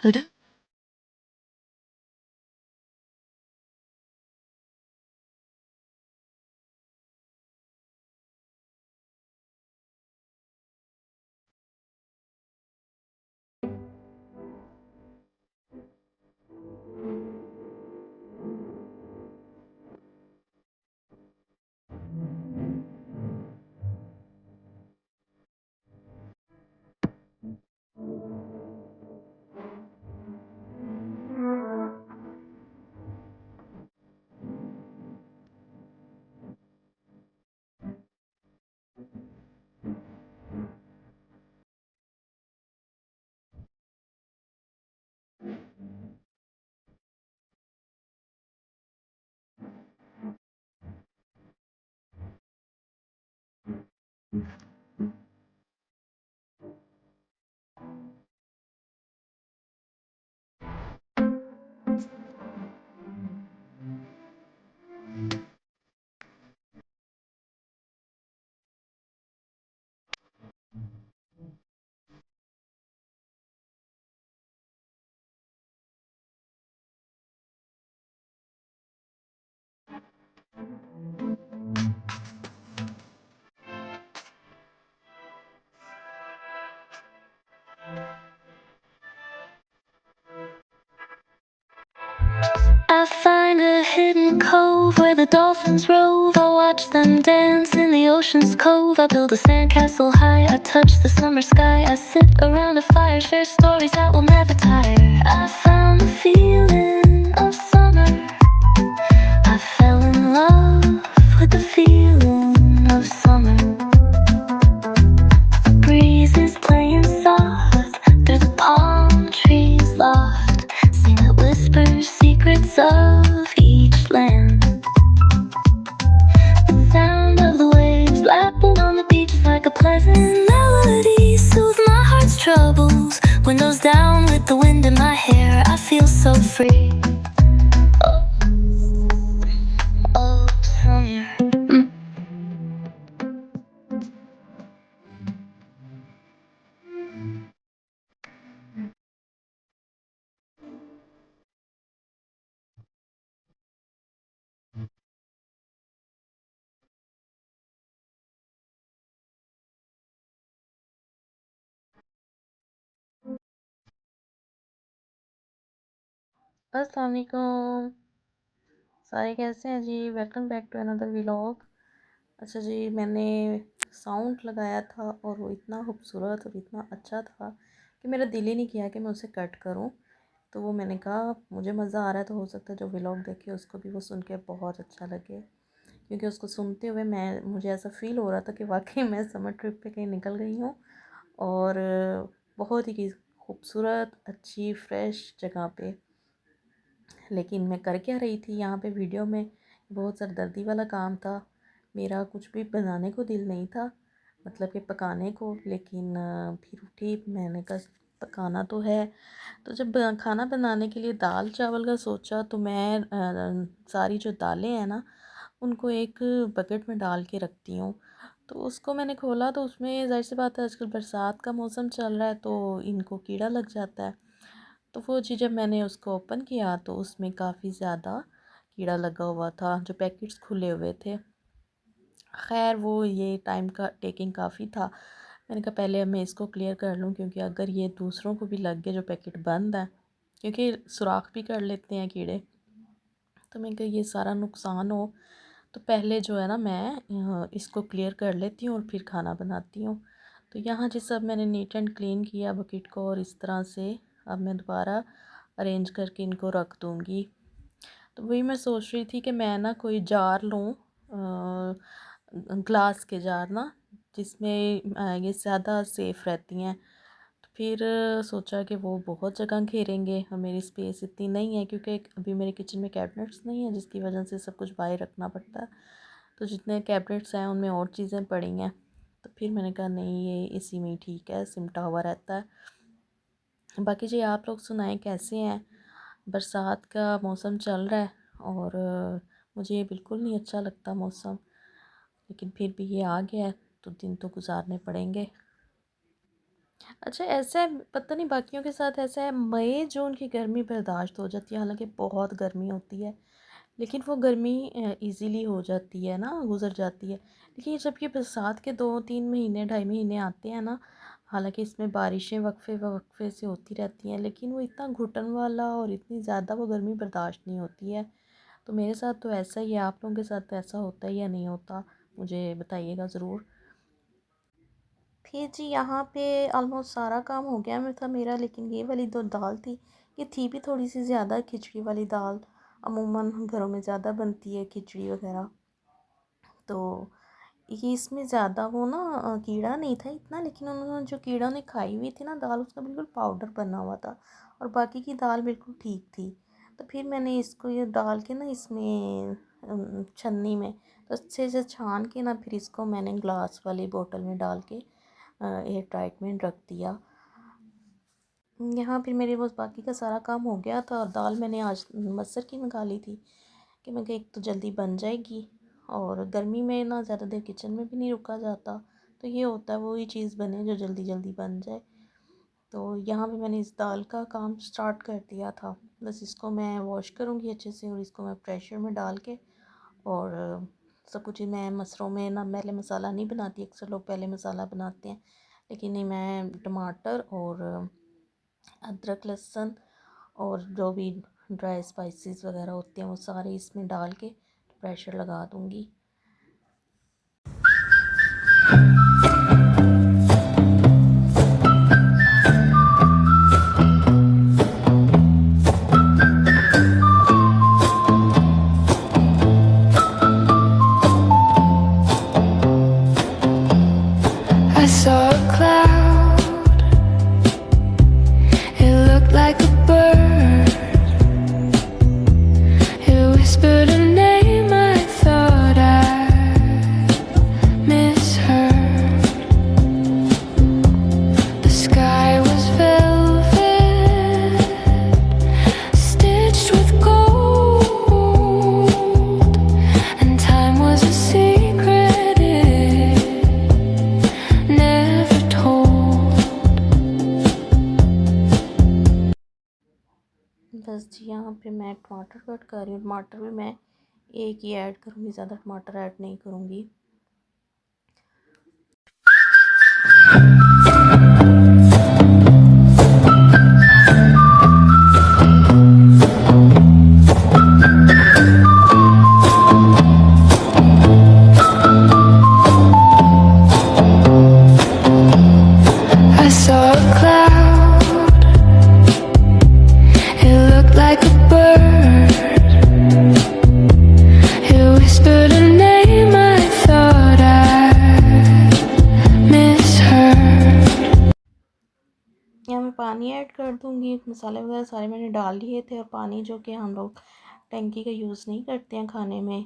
Hood. I find a hidden cove where the dolphins rove. I watch them dance in the ocean's cove. I build a sandcastle high. I touch the summer sky. I sit around a fire, share stories that will never tire. I found the feeling of summer. I fell in love with the feeling of summer. The breeze is playing soft through the palm trees loft. Sing that whispers secrets of each land. The sound of the waves lapping on the beach is like a pleasant melody. Soothe my heart's troubles. Windows down with the wind in my hair. I feel so free. Oh, oh, summer. अस्सलाम वालेकुम। सारे कैसे हैं जी? Welcome back to another vlog. अच्छा जी, मैंने sound लगाया था और वो इतना खूबसूरत और इतना अच्छा था कि मेरा दिल ही नहीं किया कि मैं उसे कट करूं। तो वो मैंने कहा मुझे मज़ा आ रहा है तो हो सकता है जो व्लॉग देखे उसको भी वो सुन के बहुत अच्छा लगे, क्योंकि उसको सुनते हुए मुझे ऐसा फ़ील हो रहा था कि वाकई मैं समर ट्रिप पे कहीं निकल गई हूँ और बहुत ही खूबसूरत अच्छी फ़्रेश जगह पे। लेकिन मैं कर क्या रही थी यहाँ पे वीडियो में? बहुत सरदर्दी वाला काम था। मेरा कुछ भी बनाने को दिल नहीं था, मतलब कि पकाने को। लेकिन फिर उठी, मैंने कहा पकाना तो है। तो जब खाना बनाने के लिए दाल चावल का सोचा तो मैं सारी जो दालें हैं ना उनको एक बकेट में डाल के रखती हूँ। तो उसको मैंने खोला तो उसमें ज़ाहिर सी बात है आजकल बरसात का मौसम चल रहा है तो इनको कीड़ा लग जाता है। तो वो चीज़ जब मैंने उसको ओपन किया तो उसमें काफ़ी ज़्यादा कीड़ा लगा हुआ था, जो पैकेट्स खुले हुए थे। खैर वो ये टाइम का टेकिंग काफ़ी था। मैंने कहा पहले अब मैं इसको क्लियर कर लूँ, क्योंकि अगर ये दूसरों को भी लग गया जो पैकेट बंद है, क्योंकि सुराख भी कर लेते हैं कीड़े, तो मैंने कहा ये सारा नुकसान हो तो पहले जो है ना मैं इसको क्लियर कर लेती हूँ और फिर खाना बनाती हूँ। तो यहाँ जिस अब मैंने नीट एंड क्लीन किया बकेट को और इस तरह से अब मैं दोबारा अरेंज करके इनको रख दूँगी। तो वही मैं सोच रही थी कि मैं ना कोई जार लूँ, ग्लास के जार ना, जिसमें ये ज़्यादा सेफ़ रहती हैं। तो फिर सोचा कि वो बहुत जगह घेरेंगे और मेरी स्पेस इतनी नहीं है, क्योंकि अभी मेरे किचन में कैबिनेट्स नहीं है जिसकी वजह से सब कुछ बाहर रखना पड़ता है। तो जितने कैबिनेट्स हैं उनमें और चीज़ें पड़ी हैं। तो फिर मैंने कहा नहीं, ये इसी में ही ठीक है, सिमटा हुआ रहता है। बाकी जी आप लोग सुनाएं कैसे हैं? बरसात का मौसम चल रहा है और मुझे ये बिल्कुल नहीं अच्छा लगता मौसम, लेकिन फिर भी ये आ गया है तो दिन तो गुजारने पड़ेंगे। अच्छा ऐसा है, पता नहीं बाकियों के साथ ऐसा है, मई जून की गर्मी बर्दाश्त हो जाती है, हालांकि बहुत गर्मी होती है, लेकिन वो गर्मी इजीली हो जाती है ना, गुजर जाती है। लेकिन जब ये बरसात के 2-3 महीने 2.5 महीने आते हैं ना, हालांकि इसमें बारिशें वक्फे वक्फे से होती रहती हैं, लेकिन वो इतना घुटन वाला और इतनी ज़्यादा वो गर्मी बर्दाश्त नहीं होती है। तो मेरे साथ तो ऐसा ही है, आप लोगों के साथ तो ऐसा होता है या नहीं होता, मुझे बताइएगा ज़रूर। फिर जी यहाँ पे ऑलमोस्ट सारा काम हो गया मैं था मेरा, लेकिन ये वाली जो दाल थी, ये थी भी थोड़ी सी ज़्यादा खिचड़ी वाली दाल। अमूमन घरों में ज़्यादा बनती है खिचड़ी वगैरह, तो ये इसमें ज़्यादा वो ना कीड़ा नहीं था इतना, लेकिन उन्होंने जो कीड़ा ने खाई हुई थी ना दाल, उसका बिल्कुल पाउडर बना हुआ था, और बाकी की दाल बिल्कुल ठीक थी। तो फिर मैंने इसको ये डाल के ना इसमें छन्नी में, तो अच्छे से छान के ना फिर इसको मैंने ग्लास वाली बोतल में डाल के एयर टाइट में रख दिया। यहाँ फिर मेरे बस बाकी का सारा काम हो गया था, और दाल मैंने आज मसर की निकाली थी कि मैं कहा एक तो जल्दी बन जाएगी, और गर्मी में ना ज़्यादा देर किचन में भी नहीं रुका जाता, तो ये होता है वही चीज़ बने जो जल्दी जल्दी बन जाए। तो यहाँ पे मैंने इस दाल का काम स्टार्ट कर दिया था, बस इसको मैं वॉश करूँगी अच्छे से, और इसको मैं प्रेशर में डाल के, और सब कुछ ही मैं मसरों में ना पहले मसाला नहीं बनाती, अक्सर लोग पहले मसाला बनाते हैं, लेकिन नहीं, मैं टमाटर और अदरक लहसुन और जो भी ड्राई स्पाइसेस वगैरह होते हैं वो सारे इसमें डाल के प्रेशर लगा दूँगी। I saw a cloud, it looked like a bird. It whispered a name I thought I misheard. The sky was velvet, stitched with gold, and time was a secret it never told. बस जी यहाँ पे मैं टमाटर cut कर रही हूँ, टमाटर भी मैं एक ही ऐड करूँगी, ज़्यादा टमाटर ऐड नहीं करूँगी। I saw a cloud, it looked like a bird. It whispered a name I thought I misheard. यहाँ मैं पानी ऐड कर दूँगी, मसाले वगैरह सारे मैंने डाल लिए थे, और पानी जो कि हम लोग टंकी का यूज़ नहीं करते हैं खाने में,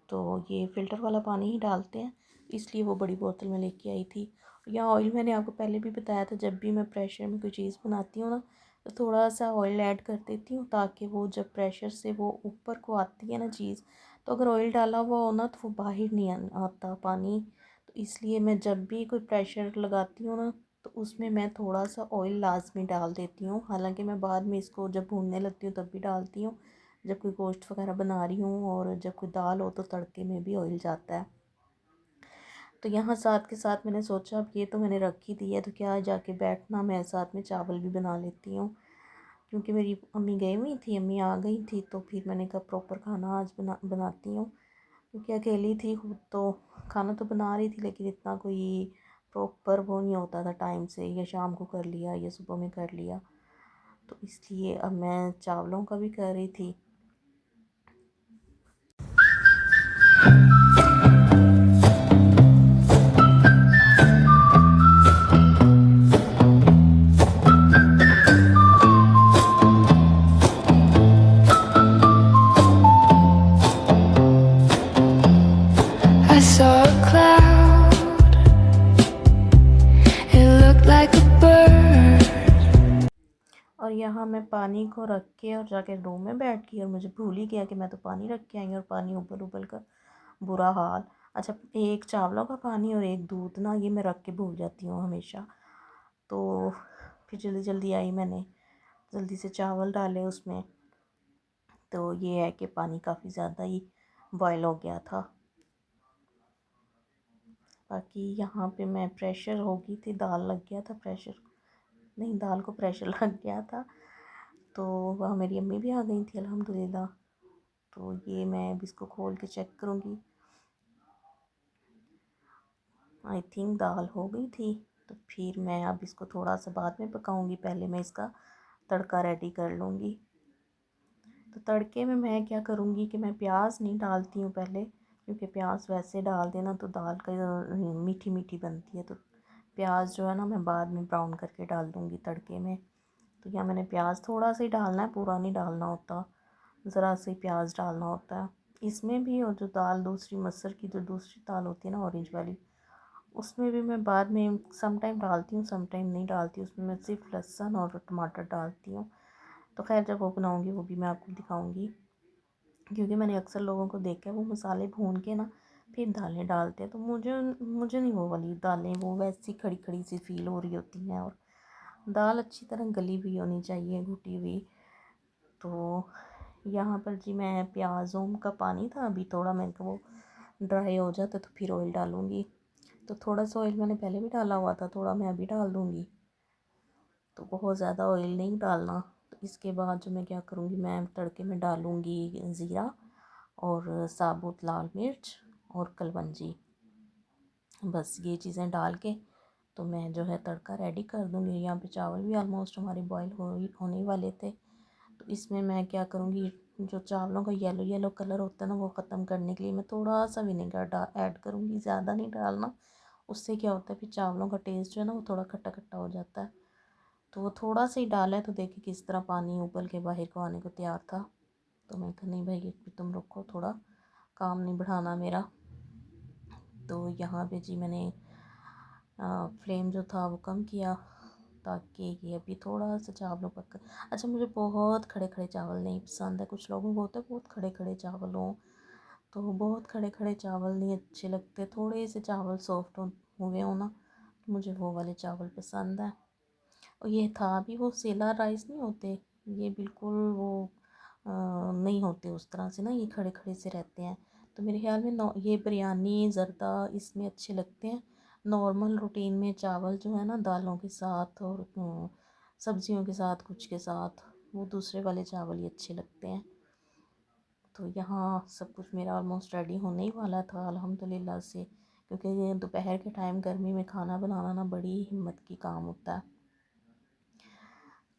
तो ये फ़िल्टर वाला पानी ही डालते हैं, इसलिए वो बड़ी बोतल में लेके आई थी। या ऑयल मैंने आपको पहले भी बताया था, जब भी मैं प्रेशर में कोई चीज़ बनाती हूँ ना, तो थोड़ा सा ऑयल ऐड कर देती हूँ, ताकि वो जब प्रेशर से वो ऊपर को आती है ना चीज़, तो अगर ऑयल डाला हुआ हो ना तो वो बाहर नहीं आता पानी। तो इसलिए मैं जब भी कोई प्रेशर लगाती हूँ ना, तो उसमें मैं थोड़ा सा ऑयल लाजमी डाल देती हूँ, हालांकि मैं बाद में इसको जब भूनने लगती हूँ तब भी डालती हूँ, जब कोई गोश्त वगैरह बना रही हूँ, और जब कोई दाल हो तो तड़के में भी ऑयल जाता है। तो यहाँ साथ के साथ मैंने सोचा अब ये तो मैंने रखी दी है, तो क्या जाके बैठना, मैं साथ में चावल भी बना लेती हूँ, क्योंकि मेरी अम्मी गई हुई थी, अम्मी आ गई थी, तो फिर मैंने कहा प्रॉपर खाना आज बनाती हूँ, क्योंकि अकेली थी खुद, तो खाना तो बना रही थी, लेकिन इतना कोई प्रॉपर वो नहीं होता था टाइम से, या शाम को कर लिया या सुबह में कर लिया, तो इसलिए अब मैं चावलों का भी कर रही थी। I saw a cloud, it looked like a bird. और यहाँ मैं पानी को रख के और जाके रूम में बैठ गई, और मुझे भूल ही गया कि मैं तो पानी रख के आई, और पानी उबल उबल कर बुरा हाल। अच्छा, एक चावलों का पानी और एक दूध ना, ये मैं रख के भूल जाती हूँ हमेशा, तो फिर जल्दी जल्दी आई, मैंने जल्दी से चावल डाले उसमें। तो ये है कि पानी काफ़ी ज़्यादा ही बॉयल हो गया था। बाकी यहाँ पे मैं प्रेशर हो गई थी, दाल लग गया था प्रेशर, नहीं दाल को प्रेशर लग गया था। तो वहाँ मेरी अम्मी भी आ गई थी अल्हम्दुलिल्लाह। तो ये मैं अब इसको खोल के चेक करूँगी। आई थिंक दाल हो गई थी। तो फिर मैं अब इसको थोड़ा सा बाद में पकाऊंगी, पहले मैं इसका तड़का रेडी कर लूँगी। तो तड़के में मैं क्या करूँगी कि मैं प्याज नहीं डालती हूँ पहले, क्योंकि प्याज वैसे डाल देना तो दाल का मीठी मीठी बनती है। तो प्याज जो है ना मैं बाद में ब्राउन करके डाल दूँगी तड़के में। तो यहाँ मैंने प्याज थोड़ा सा ही डालना है, पूरा नहीं डालना होता, ज़रा सा ही प्याज डालना होता है इसमें भी। और जो दाल दूसरी मसर की जो दूसरी दाल होती है ना ऑरेंज वाली, उसमें भी मैं बाद में सम टाइम डालती हूँ, सम टाइम नहीं डालती। उसमें मैं सिर्फ लहसुन और टमाटर डालती हूँ। तो खैर जब वो बनाऊँगी वो भी मैं आपको दिखाऊँगी, क्योंकि मैंने अक्सर लोगों को देखा है वो मसाले भून के ना फिर दालें डालते हैं। तो मुझे मुझे नहीं वो वाली दालें, वो वैसी खड़ी खड़ी सी फील हो रही होती हैं। और दाल अच्छी तरह गली भी होनी चाहिए, घुटी हुई। तो यहाँ पर जी मैं प्याज़ों का पानी था, अभी थोड़ा मेरे को वो ड्राई हो जाता तो फिर ऑयल डालूँगी। तो थोड़ा सा ऑयल मैंने पहले भी डाला हुआ था, थोड़ा मैं अभी डाल दूँगी। तो बहुत ज़्यादा ऑयल नहीं डालना। तो इसके बाद जो मैं क्या करूँगी, मैं तड़के में डालूँगी ज़ीरा और साबुत लाल मिर्च और कलवंजी। बस ये चीज़ें डाल के तो मैं जो है तड़का रेडी कर दूँगी। यहाँ पे चावल भी ऑलमोस्ट हमारे बॉईल होने वाले थे। तो इसमें मैं क्या करूँगी, जो चावलों का येलो येलो कलर होता है ना वो ख़त्म करने के लिए मैं थोड़ा सा विनेगर ऐड करूँगी, ज़्यादा नहीं डालना। उससे क्या होता है फिर चावलों का टेस्ट जो है ना वो थोड़ा खट्टा खट्टा हो जाता है। तो वो थोड़ा सा ही डाला है। तो देखिए किस तरह पानी उबल के बाहर को आने को तैयार था। तो मैं कहा नहीं भाई तुम रुको, थोड़ा काम नहीं बढ़ाना मेरा। तो यहाँ पे जी मैंने फ्लेम जो था वो कम किया, ताकि ये अभी थोड़ा सा चावलों पक। अच्छा मुझे बहुत खड़े खड़े चावल नहीं पसंद है। कुछ लोगों को होता है बहुत खड़े खड़े चावल हों, तो बहुत खड़े खड़े चावल नहीं अच्छे लगते। थोड़े से चावल सॉफ्ट हुए हो ना, तो मुझे वो वाले चावल पसंद है। और ये था भी वो सेला राइस नहीं होते, ये बिल्कुल वो नहीं होते उस तरह से ना, ये खड़े खड़े से रहते हैं। तो मेरे ख्याल में ये बिरयानी ज़रदा इसमें अच्छे लगते हैं। नॉर्मल रूटीन में चावल जो है ना दालों के साथ और सब्जियों के साथ कुछ के साथ, वो दूसरे वाले चावल ही अच्छे लगते हैं। तो यहाँ सब कुछ मेरा ऑलमोस्ट रेडी होने ही वाला था अल्हम्दुलिल्लाह से, क्योंकि ये दोपहर के टाइम गर्मी में खाना बनाना ना बड़ी हिम्मत की काम होता है।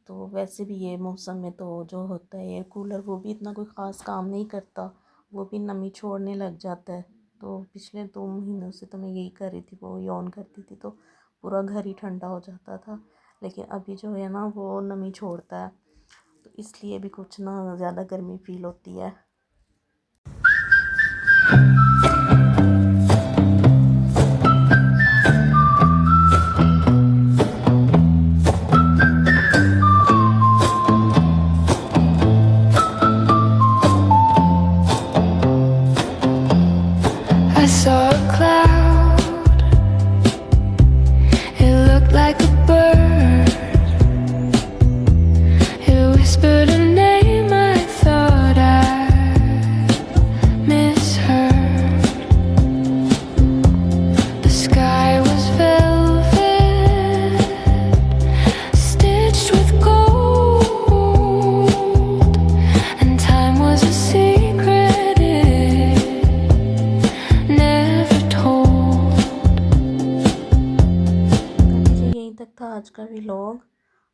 तो वैसे भी ये मौसम में तो जो होता है एयर कूलर वो भी इतना कोई ख़ास काम नहीं करता, वो भी नमी छोड़ने लग जाता है। तो पिछले 2 महीनों से तो मैं यही कर रही थी, वो ही ऑन करती थी तो पूरा घर ही ठंडा हो जाता था। लेकिन अभी जो है ना वो नमी छोड़ता है, तो इसलिए भी कुछ ना ज़्यादा गर्मी फ़ील होती है। I saw a cloud, it looked like a bird. It whispered a name I thought I misheard. The sky was velvet, stitched with gold, and time was a secret it never told. जी यहीं तक था आज का vlog.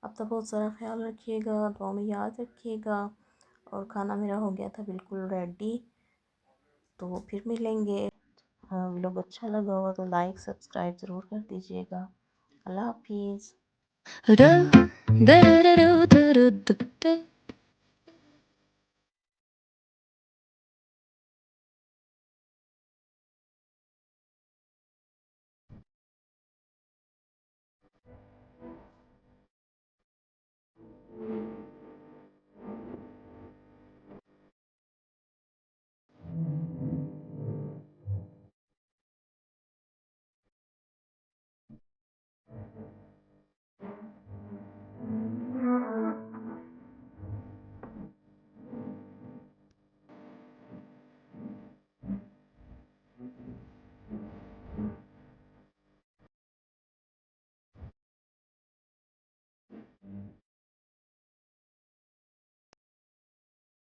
अब तो बहुत सारा ख्याल रखिएगा, दुआ में याद रखिएगा। और खाना मेरा हो गया था बिल्कुल रेडी। तो फिर मिलेंगे। व्लॉग अच्छा लगा हो तो लाइक सब्सक्राइब ज़रूर कर दीजिएगा। अल्लाह हाफिज़।